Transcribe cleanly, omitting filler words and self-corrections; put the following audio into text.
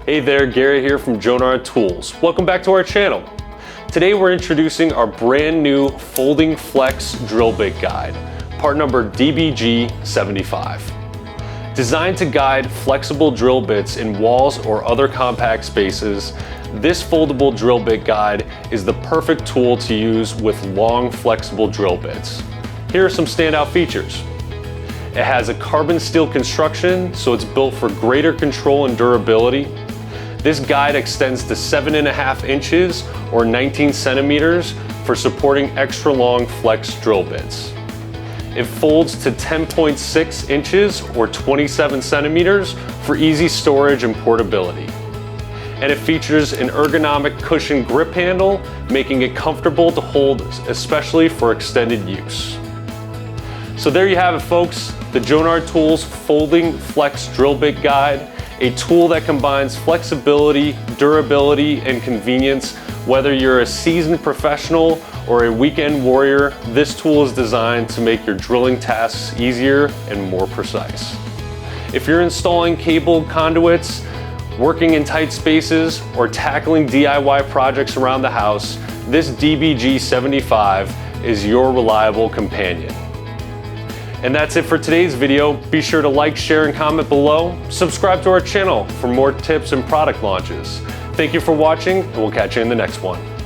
Hey there, Gary here from Jonard Tools. Welcome back to our channel. Today we're introducing our brand new Folding Flex Drill Bit Guide, part number DBG-75. Designed to guide flexible drill bits in walls or other compact spaces, this foldable drill bit guide is the perfect tool to use with long flexible drill bits. Here are some standout features. It has a carbon steel construction, so it's built for greater control and durability. This guide extends to 7.5 inches or 19 centimeters for supporting extra long flex drill bits. It folds to 10.6 inches or 27 centimeters for easy storage and portability. And it features an ergonomic cushion grip handle, making it comfortable to hold, especially for extended use. So there you have it, folks, the Jonard Tools Folding Flex Drill Bit Guide, a tool that combines flexibility, durability, and convenience. Whether you're a seasoned professional or a weekend warrior, this tool is designed to make your drilling tasks easier and more precise. If you're installing cable conduits, working in tight spaces, or tackling DIY projects around the house, this DBG-75 is your reliable companion. And that's it for today's video. Be sure to like, share, and comment below. Subscribe to our channel for more tips and product launches. Thank you for watching, and we'll catch you in the next one.